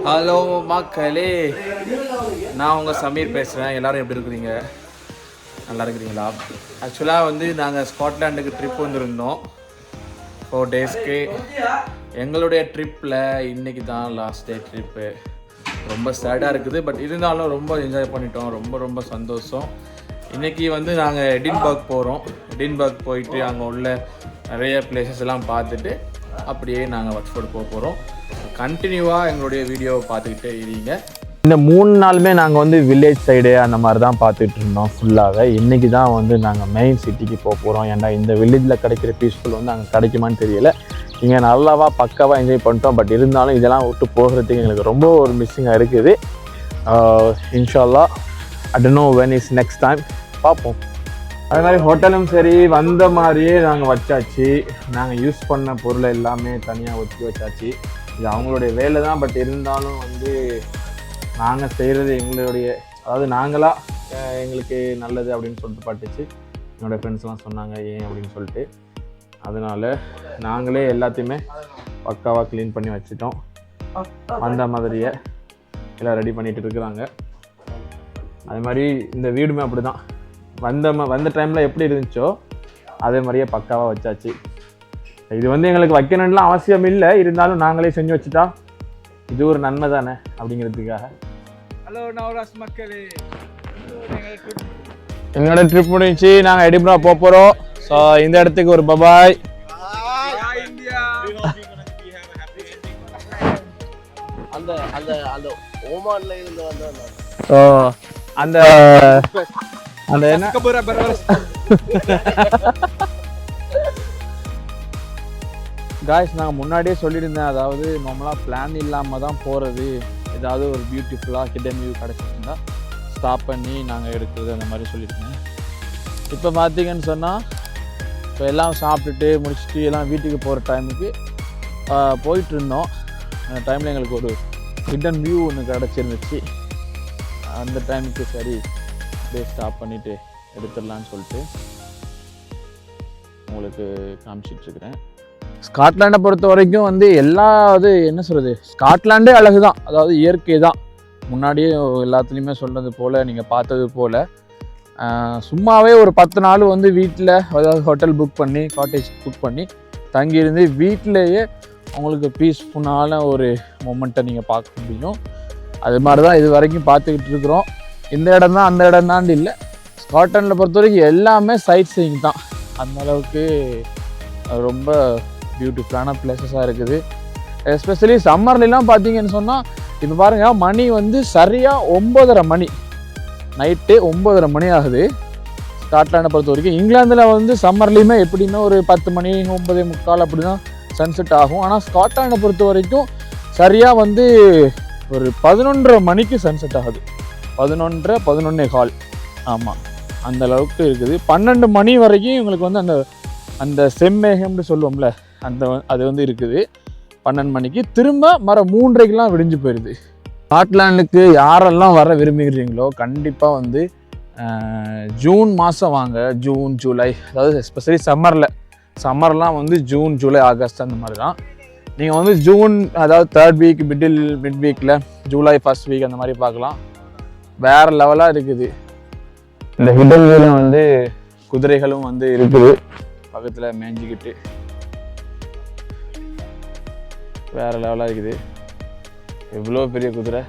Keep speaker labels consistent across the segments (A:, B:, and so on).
A: Hello மக்களே, நான் உங்கள் சமீர் பேசுகிறேன். எல்லோரும் எப்படி இருக்கிறீங்க? நல்லா இருக்கிறீங்களா? ஆக்சுவலாக வந்து நாங்கள் ஸ்காட்லாண்டுக்கு ட்ரிப் வந்திருந்தோம் 4 டேஸ்க்கு. எங்களுடைய ட்ரிப்பில் இன்றைக்கி தான் லாஸ்ட் டே ட்ரிப்பு. ரொம்ப சேடாக இருக்குது, பட் இருந்தாலும் ரொம்ப என்ஜாய் பண்ணிட்டோம். ரொம்ப சந்தோஷம். இன்றைக்கி வந்து நாங்கள் எடின்பர்க் போகிறோம். எடின்பர்க் போயிட்டு அங்கே உள்ள நிறைய பிளேசஸ் எல்லாம் பார்த்துட்டு அப்படியே நாங்கள் வாட்ஃபோர்ட் போக போகிறோம். கண்டினியூவாக எங்களுடைய வீடியோவை பார்த்துக்கிட்டே இருங்க.
B: இந்த 3 நாளுமே நாங்கள் வந்து வில்லேஜ் சைடு அந்த மாதிரி தான் பார்த்துட்டு இருந்தோம் ஃபுல்லாகவே. இன்றைக்கி தான் வந்து நாங்கள் மெயின் சிட்டிக்கு போக போகிறோம். ஏன்னா இந்த வில்லேஜில் கிடைக்கிற பீஸ்ஃபுல் வந்து அங்கே கிடைக்குமான்னு தெரியல. இங்கே நல்லாவா பக்காவாக என்ஜாய் பண்ணிட்டோம். பட் இருந்தாலும் இதெல்லாம் விட்டு போகிறதுக்கு எங்களுக்கு ரொம்ப ஒரு மிஸ்ஸிங்காக இருக்குது. இன்ஷால்லா I don't know when is next time, பார்ப்போம். அது மாதிரி ஹோட்டலும் சரி வந்த மாதிரியே நாங்கள் வச்சாச்சு. நாங்கள் யூஸ் பண்ண பொருளை எல்லாமே தனியாக ஒதுக்கி வச்சாச்சு. இது அவங்களுடைய வேலை தான். பட் இருந்தாலும் வந்து நாங்கள் செய்கிறது எங்களுடைய, அதாவது நாங்களாக எங்களுக்கு நல்லது அப்படின்னு சொல்லிட்டு பட்டுச்சு. என்னோடய ஃப்ரெண்ட்ஸ்லாம் சொன்னாங்க ஏன் அப்படின்னு சொல்லிட்டு. அதனால் நாங்களே எல்லாத்தையுமே பக்காவாக க்ளீன் பண்ணி வச்சுட்டோம். அந்த மாதிரியே எல்லாம் ரெடி பண்ணிகிட்டு இருக்கிறாங்க. அது மாதிரி இந்த வீடுமே அப்படி தான் வந்த டைமில் எப்படி இருந்துச்சோ அதே மாதிரியே பக்காவாக வச்சாச்சு. இது வந்து எங்களுக்கு வைக்கணும்லாம் அவசியம் இல்லை, இருந்தாலும் நாங்களே செஞ்சு வச்சுட்டா இது ஒரு நன்மை தானே அப்படிங்கிறதுக்காக.
A: ஹலோ நவராஸ் மக்களே,
B: எங்களோட ட்ரிப் முடிஞ்சு நாங்கள் எடின்பர்க் போக போகிறோம். ஸோ இந்த இடத்துக்கு ஒரு பபாய். அந்த என்ன காய்ஸ், நாங்கள் முன்னாடியே சொல்லியிருந்தேன். அதாவது நார்மலாக பிளான் இல்லாமல் தான் போகிறது. ஏதாவது ஒரு பியூட்டிஃபுல்லாக ஹிடன் வியூ கிடச்சிருந்தா ஸ்டாப் பண்ணி நாங்கள் எடுக்கிறது அந்த மாதிரி சொல்லியிருந்தேன். இப்போ பார்த்தீங்கன்னு சொன்னால் இப்போ எல்லாம் சாப்பிட்டுட்டு முடிச்சுட்டு எல்லாம் வீட்டுக்கு போகிற டைமுக்கு போயிட்டுருந்தோம். அந்த டைமில் எங்களுக்கு ஒரு ஹிடன் வியூ ஒன்று கிடச்சிருந்துச்சு. அந்த டைமுக்கு சரி அப்படியே ஸ்டாப் பண்ணிவிட்டு எடுத்துடலான்னு சொல்லிட்டு உங்களுக்கு காமிச்சிட்ருக்கிறேன். ஸ்காட்லாண்டை பொறுத்த வரைக்கும் வந்து இது என்ன சொல்கிறது, ஸ்காட்லாண்டே அழகு தான். அதாவது இயற்கை தான். முன்னாடியே எல்லாத்துலேயுமே சொல்கிறது போல், நீங்கள் பார்த்தது போல் சும்மாவே ஒரு 10 நாள் வந்து வீட்டில், அதாவது ஹோட்டல் புக் பண்ணி காட்டேஜ் புக் பண்ணி தங்கியிருந்து வீட்டிலேயே உங்களுக்கு பீஸ்ஃபுல்லான ஒரு மொமெண்ட்டை நீங்கள் பார்க்க முடியும். அது மாதிரி தான் இது வரைக்கும் பார்த்துக்கிட்டு இருக்கிறோம். இந்த இடம் தான் அந்த இடம் தாண்டி இல்லை. ஸ்காட்லாண்டை பொறுத்த வரைக்கும் எல்லாமே சைட் சீயிங் தான். அந்தளவுக்கு ரொம்ப பியூட்டிஃபுல்லான பிளேசஸாக இருக்குது. எஸ்பெஷலி சம்மர்லாம் பார்த்தீங்கன்னு சொன்னால், இப்போ பாருங்கள் மணி வந்து சரியாக 9:30 மணி, நைட்டு 9:30 மணி ஆகுது ஸ்காட்லாண்டை பொறுத்த வரைக்கும். இங்கிலாந்தில் வந்து சம்மர்லேயுமே எப்படின்னா ஒரு 10 மணி 9:45 அப்படி தான் சன்செட் ஆகும். ஆனால் ஸ்காட்லாண்டை பொறுத்த வரைக்கும் சரியாக வந்து ஒரு 11:30 மணிக்கு சன்செட் ஆகுது. 11:15. ஆமாம், அந்த அளவுக்கு இருக்குது. 12 மணி வரைக்கும் இவங்களுக்கு வந்து அந்த செம்மேகம்னு சொல்லுவோம்ல, அது வந்து இருக்குது. 12 மணிக்கு திரும்ப 3:30க்கெலாம் விடிஞ்சு போயிடுது. ஸ்காட்லாண்டுக்கு யாரெல்லாம் வர விரும்புகிறீங்களோ கண்டிப்பாக வந்து ஜூன் மாதம் வாங்க. ஜூன் ஜூலை, அதாவது எஸ்பெஷலி சம்மர்லாம் வந்து ஜூன் ஜூலை ஆகஸ்ட் அந்த மாதிரி தான். நீங்கள் வந்து ஜூன், அதாவது 3rd வீக் மிட் வீக்கில், ஜூலை 1st வீக் அந்த மாதிரி பார்க்கலாம். வேறு லெவலாக இருக்குது. இந்த ஹிடன் வியூல வந்து குதிரைகளும் வந்து இருக்குது பக்கத்தில் மேய்ஞ்சிக்கிட்டு. வேறு லெவலாக இருக்குது. எவ்வளோ பெரிய குதிரை!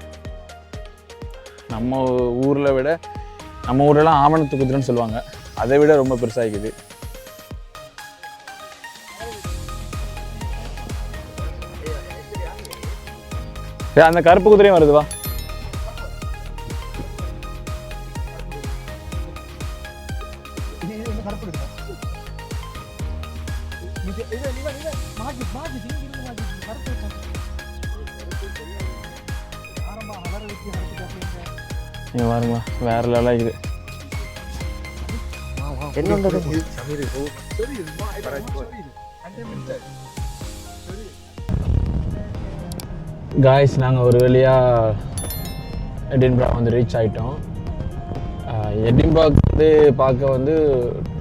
B: நம்ம ஊர்லலாம் ஆவணத்து குதிரைன்னு சொல்லுவாங்க, அதை விட ரொம்ப பெருசாக இருக்குது. அந்த கருப்பு குதிரையும் வருதுவா. பாருங்க, வேற லெவலாக இருக்குது. காய்ஸ், நாங்கள் ஒரு வழியாக எடின்பர்க் வந்து ரீச் ஆகிட்டோம். எடின்பர்க் வந்து பார்க்க வந்து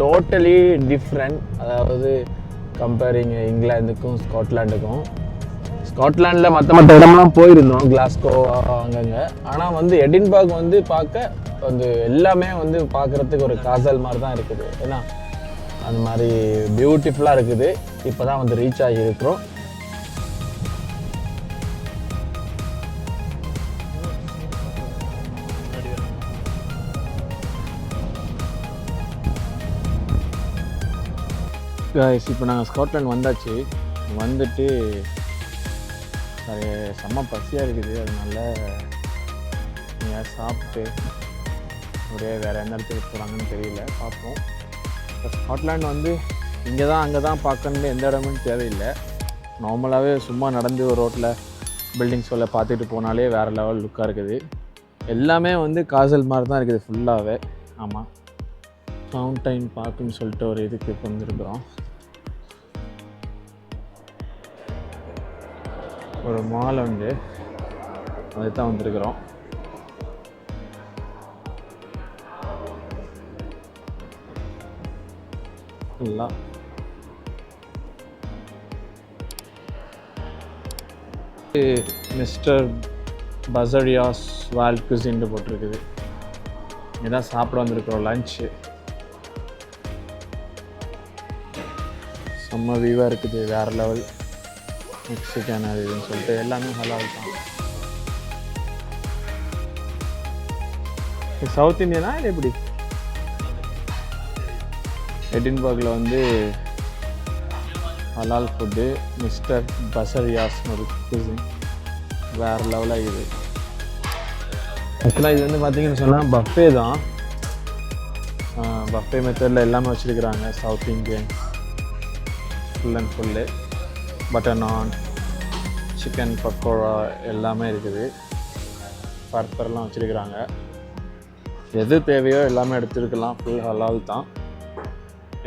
B: டோட்டலி டிஃப்ரெண்ட். அதாவது கம்பேரிங் இங்கிலாந்துக்கும் ஸ்காட்லாண்டுக்கும் ஸ்காட்லாண்டில் மற்ற இடம்லாம் போயிருந்தோம், கிளாஸ்கோ அங்கங்கே. ஆனால் வந்து எடின்பர்க் வந்து பார்க்க வந்து எல்லாமே வந்து பார்க்குறதுக்கு ஒரு காசல் மாதிரி தான் இருக்குது. ஏன்னா அந்த மாதிரி பியூட்டிஃபுல்லாக இருக்குது. இப்போ தான் வந்து ரீச் ஆகியிருக்கிறோம். இப்போ நாங்கள் ஸ்காட்லாண்ட் வந்தாச்சு. வந்துட்டு செம்ம பசியாக இருக்குது. அதனால நீங்கள் சாப்பிட்டு ஒரே வேறு என்ன இடத்துக்கு போகிறாங்கன்னு தெரியல, பார்ப்போம். இப்போ ஸ்காட்லாண்ட் வந்து இங்கே தான் அங்கே தான் பார்க்கணுன்னு எந்த இடமும் தேவையில்லை. நார்மலாகவே சும்மா நடந்து ஒரு ரோட்டில் பில்டிங்ஸ் உள்ள பார்த்துட்டு போனாலே வேறு லெவல் லுக்காக இருக்குது. எல்லாமே வந்து காசல் மாதிரி தான் இருக்குது ஃபுல்லாகவே. ஆமாம், ஃபவுண்டைன் பார்க்குன்னு சொல்லிட்டு ஒரு இதுக்கு இப்போ வந்துருக்குறோம். ஒரு மால் வந்து அதுக்கு தான் வந்துருக்குறோம். ஃபுல்லாக மிஸ்டர் பசரியாஸ் வால் குசின்னு போட்டிருக்குது. இதான் சாப்பிட வந்திருக்கிறோம் லன்ச்சு. செம்ம வியூவாக இருக்குது, வேறு லெவல். மெக்சிகன் அது இதுன்னு சொல்லிட்டு எல்லாமே ஹலால் தான். சவுத் இந்தியனா இல்லை எப்படி? எடின்பர்கில் வந்து ஹலால் ஃபுட்டு மிஸ்டர் பசரியாஸ்னு ஒரு குசின், வேறு லெவலாக இது. ஆக்சுவலாக இது வந்து பார்த்திங்கன்னு சொன்னால் பஃபே தான். பஃபே மெத்தடில் எல்லாமே வச்சுருக்குறாங்க. South Indian full and full. Butter நான், சிக்கன் பக்கோடா எல்லாமே இருக்குது. பர்பர்லாம் வச்சுருக்குறாங்க. எது தேவையோ எல்லாமே எடுத்துருக்கலாம். ஃபுல் ஹலால் தான்.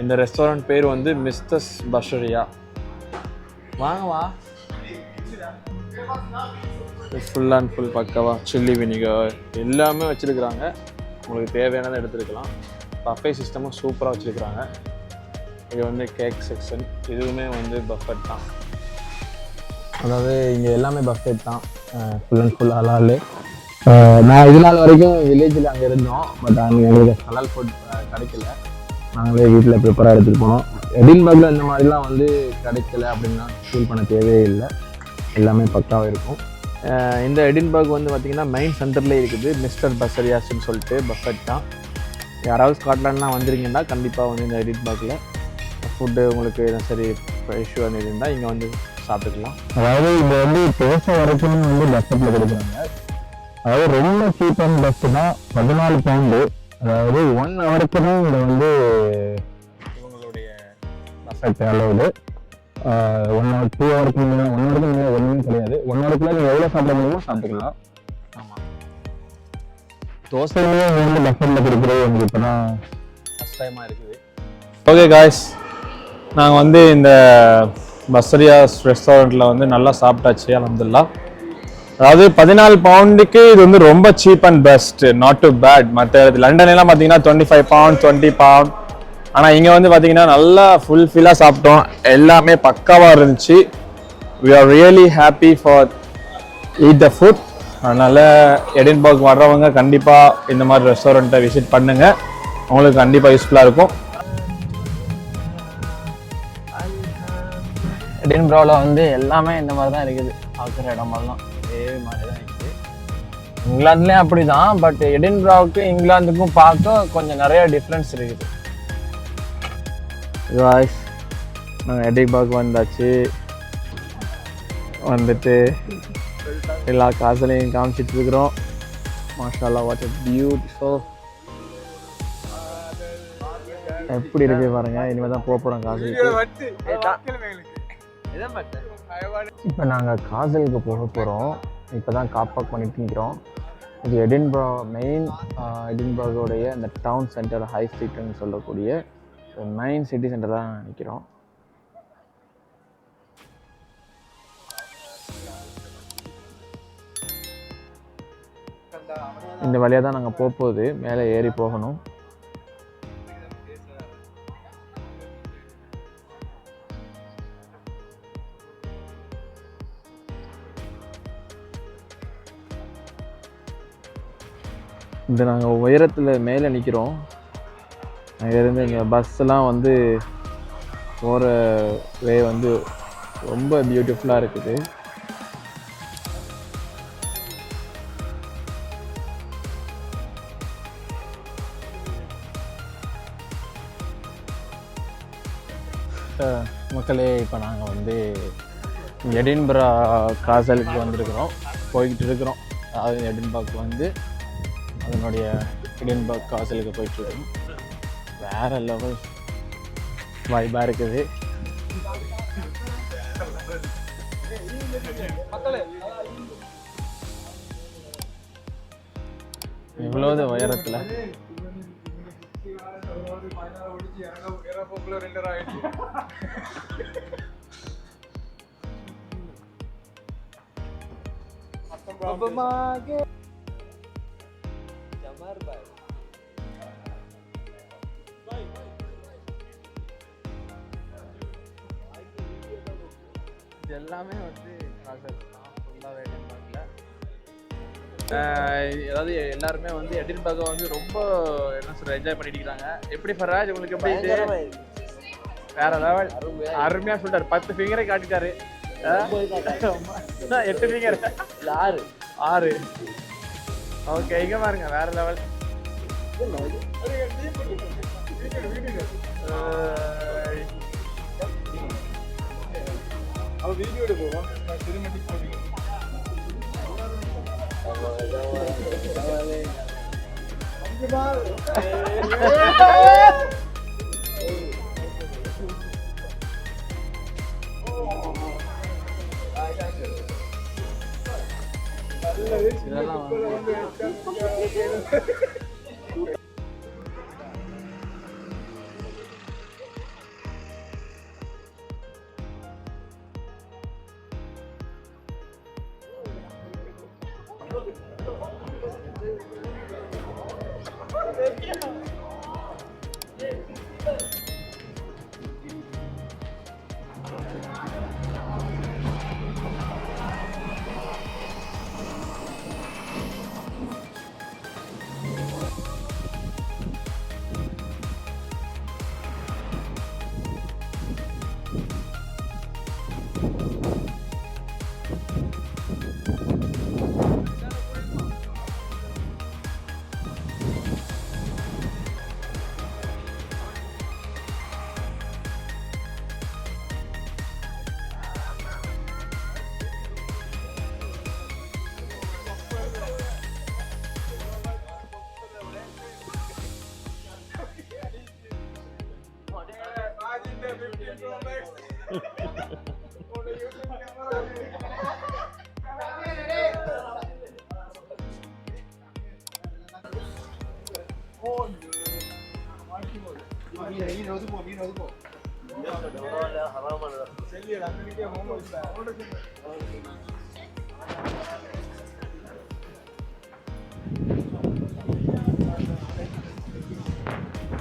B: இந்த ரெஸ்டாரண்ட் பேர் வந்து மிஸ்டர் பஷரியா. வாங்கவா, ஃபுல் அண்ட் ஃபுல் பக்கவா சில்லி வினிகர் எல்லாமே வச்சுருக்குறாங்க. உங்களுக்கு தேவையானதை எடுத்துருக்கலாம். பஃபே சிஸ்டமும் சூப்பராக வச்சுருக்குறாங்க. இது வந்து கேக் செக்ஷன், இதுவுமே வந்து பஃபெட் தான். அதாவது இங்கே எல்லாமே பஃபெட் தான், ஃபுல் அண்ட் ஃபுல் ஹலால். நான் இது நாள் வரைக்கும் வில்லேஜில் அங்கே இருந்தோம். பட் அங்கே எங்களுக்கு ஹலால் ஃபுட் கிடைக்கல. நாங்களே வீட்டில் ப்ரிப்பராக எடுத்துகிட்டு போனோம். எடின்பர்கில் இந்த மாதிரிலாம் வந்து கிடைக்கல அப்படின்னா ஃபீல் பண்ண தேவையே இல்லை. எல்லாமே பக்காவாக இருக்கும். இந்த எடின்பர்க் வந்து பார்த்திங்கன்னா மெயின் சென்டர்லேயே இருக்குது. மிஸ்டர் பசரியாஸ்ன்னு சொல்லிட்டு பஃபெட் தான். யாராவது ஸ்காட்லாண்ட்லாம் வந்துருங்கன்னா கண்டிப்பாக வந்து இந்த எடின்பர்கில் ஃபுட்டு உங்களுக்கு சரி இஷ்யூ வந்து இருந்தால் இங்கே வந்து சாப்பிட்டுக்கலாம். அதாவது இங்கே வந்து தோசை வரைக்கும் வந்து பஃபெட்டில் கொடுக்குறாங்க. அதாவது ரொம்ப சீப் அண்ட் பெஸ்ட்டுனா 14 பவுண்டு. அதாவது 1 ஹவருக்கு தான் இங்கே வந்து இவங்களுடைய பஃபெட் அளவுடு. 1 ஹவர் 2 ஹவருக்கு மேலே 1 ஹவருக்கு மேலே ஒன்றுமே கிடையாது. 1 ஹவருக்குள்ளே நீங்கள் எவ்வளோ சாப்பிட முடியுமோ சாப்பிட்டுக்கலாம். ஆமாம், தோசையுமே வந்து பஃபெட்டில் கொடுக்குறது எனக்கு இப்போ தான் ஃபஸ்ட் டைமாக இருக்குது. ஓகே காய்ஸ், நாங்கள் வந்து இந்த பசரியாஸ் ரெஸ்டாரண்ட்டில் வந்து நல்லா சாப்பிட்டாச்சு அல்ஹம்துலில்லாஹ். அதாவது 14 பவுண்டுக்கு இது வந்து ரொம்ப cheap and best, not too bad. மற்ற லண்டன்லாம் பார்த்தீங்கன்னா 25 பவுண்ட் 20 பவுண்ட். ஆனால் இங்கே வந்து பார்த்தீங்கன்னா நல்லா ஃபுல்ஃபில்லாக சாப்பிட்டோம். எல்லாமே பக்காவாக இருந்துச்சு. We are really happy for eat the food. அதனால் எடின்பர்க் வர்றவங்க கண்டிப்பாக இந்த மாதிரி ரெஸ்டாரண்ட்டை விசிட் பண்ணுங்கள். உங்களுக்கு கண்டிப்பாக யூஸ்ஃபுல்லாக இருக்கும். எடின்பர்கில் வந்து எல்லாமே இந்த மாதிரி தான் இருக்குது. பார்க்குற இடமெல்லாம் இதே மாதிரி தான் இருக்குது. இங்கிலாந்துலேயும் அப்படி தான். பட் எடின்பர்க்கு இங்கிலாந்துக்கும் பார்க்க கொஞ்சம் நிறைய டிஃப்ரென்ஸ் இருக்குது. காய்ஸ், நாங்கள் எடின்பர்க் வந்தாச்சு. வந்துட்டு எல்லா காசுலையும் காமிச்சிட்டு இருக்கிறோம். மாஷா அல்லாஹ், வாட் எ பியூட்டிஃபுல். எப்படி இருக்கு பாருங்க. இனிமேல் தான் போகிறோம் காசலுக்கு. இப்போ நாங்கள் காசலுக்கு போக போகிறோம். இப்போ தான் காப்பாக் பண்ணிட்டு நிற்கிறோம். இது மெயின் எடின்பர்கோடைய அந்த டவுன் சென்டர், ஹை ஸ்ட்ரீட்னு சொல்லக்கூடிய மெயின் சிட்டி சென்டர் தான் நிற்கிறோம். இந்த வழியாக தான் நாங்கள் போகுது. மேலே ஏறி போகணும். இந்த நாங்கள் உயரத்தில் மேலே நிற்கிறோம். அங்கேருந்து இங்கே பஸ்ஸெலாம் வந்து போகிற வே வந்து ரொம்ப பியூட்டிஃபுல்லாக இருக்குது. மக்களே, இப்போ நாங்கள் வந்து எடின்பரா காசலுக்கு வந்திருக்கிறோம், போய்கிட்டு இருக்கிறோம். அதாவது எடின்பர்க் வந்து அதனுடைய எடின்பர்க் காசலுக்கு போயிட்டுருக்கோம். வேறு லெவல் வைபாக இருக்குது. இவ்வளோது உயரத்தில் இது எல்லாமே வந்து ஃபுல்லாக எடின்பர்க்ல. அதாவது எல்லாருமே வந்து எடின்பர்க்கை வந்து ரொம்ப என்ன சொல்ற என்ஜாய் பண்ணிட்டு இருக்காங்க. எப்படி ஃபராஜ் உங்களுக்கு எப்படி இது? வேற லெவல், அருமையா சொல்லிட்டாரு. 10 ஃபிங்கரை காட்டிட்டாரு. 8 ஃபிங்கர் 6. ஓகே, இங்க பாருங்க, வேற லெவல். வீடியோ எடுப்போம்.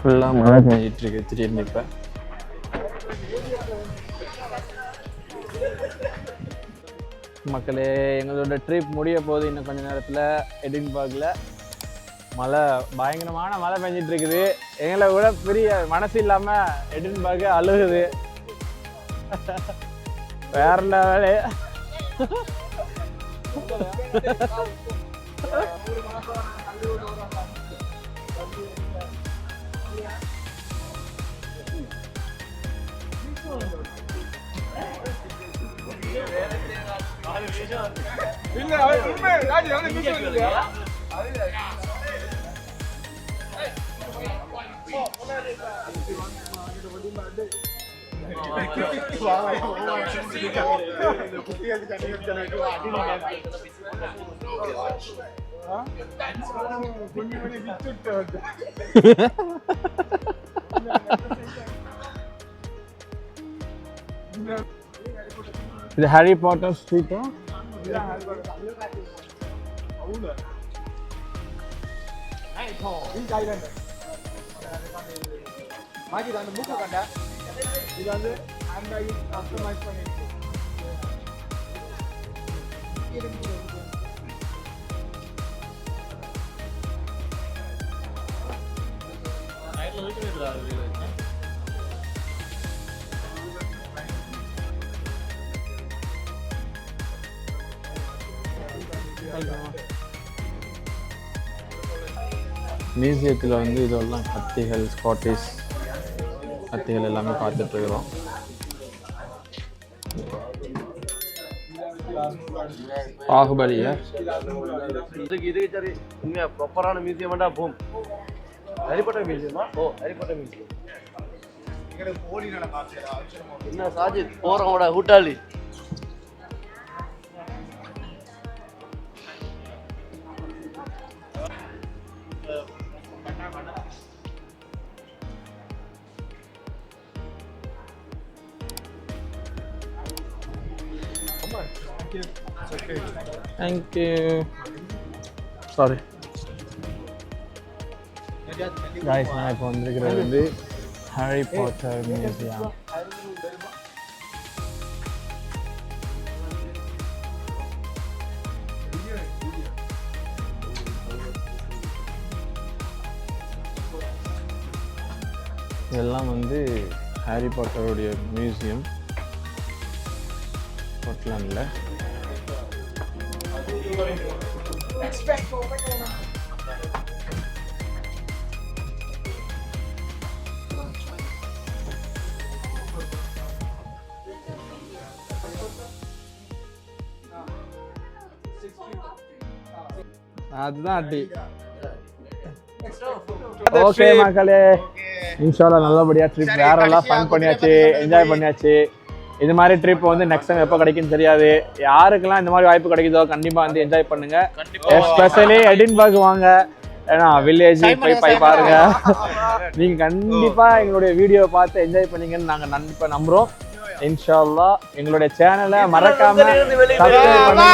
B: ஃபுல்லாக மழை பெஞ்சிட்டு இருக்கு திடீர்னு. இப்போ மக்களே, எங்களோட ட்ரிப் முடிய போகுது இன்னும் கொஞ்ச நேரத்தில். எடின்பர்க்ல மழை, பயங்கரமான மழை பெஞ்சிட்டு இருக்குது. எங்களை விட பெரிய மனசு இல்லாமல் எடின்பர்க் அழுகுது. வேற லெவலு. இது ஹாரி பாட்டர் ஸ்ட்ரீட்டா? இது வந்து கஸ்டமைஸ் பண்ணிருக்கு. மியூசியத்தில் வந்து இதெல்லாம் கத்திகள், ஸ்காட்டிஷ் கத்திகள் எல்லாமே பார்த்துட்ருக்குறோம். பாகுபலியா
C: இது சரி உண்மையா ப்ராப்பரான மியூசியம் வேண்டாம் போம். ஹரிபட்டர் மியூசியமா? ஓ ஹரிபட்டர் மியூசியம். என்ன சாஜித் போறோட கூட்டாளி
B: Thank you. Sorry. Guys, நான் இப்போ வந்திருக்கிறது வந்து ஹாரி பாட்டர் மியூசியம். இதெல்லாம் வந்து ஹாரி பாட்டருடைய மியூசியம் ஸ்காட்லாண்டில். அதுதான் அடி. ஓகே மக்களே, இன்ஷால்லா நல்லபடியா ட்ரிப் வேறெல்லாம் ஃபன் பண்ணியாச்சு, என்ஜாய் பண்ணியாச்சு. இது மாதிரி ட்ரிப் வந்து நெக்ஸ்ட் டைம் எப்போ கிடைக்குன்னு தெரியாது. யாருக்கெல்லாம் இந்த மாதிரி வாய்ப்பு கிடைக்குதோ கண்டிப்பாக வந்து என்ஜாய் பண்ணுங்க. எஸ்பெஷலி எடின்பர்க் வாங்க, ஏன்னா வில்லேஜ் போய் பாருங்க. நீங்க கண்டிப்பா எங்களுடைய வீடியோ பார்த்து என்ஜாய் பண்ணீங்கன்னு நாங்கள் நம்புறோம். இன்ஷால்லா எங்களுடைய சேனலை மறக்காம சப்ஸ்கிரைப் பண்ணுங்க.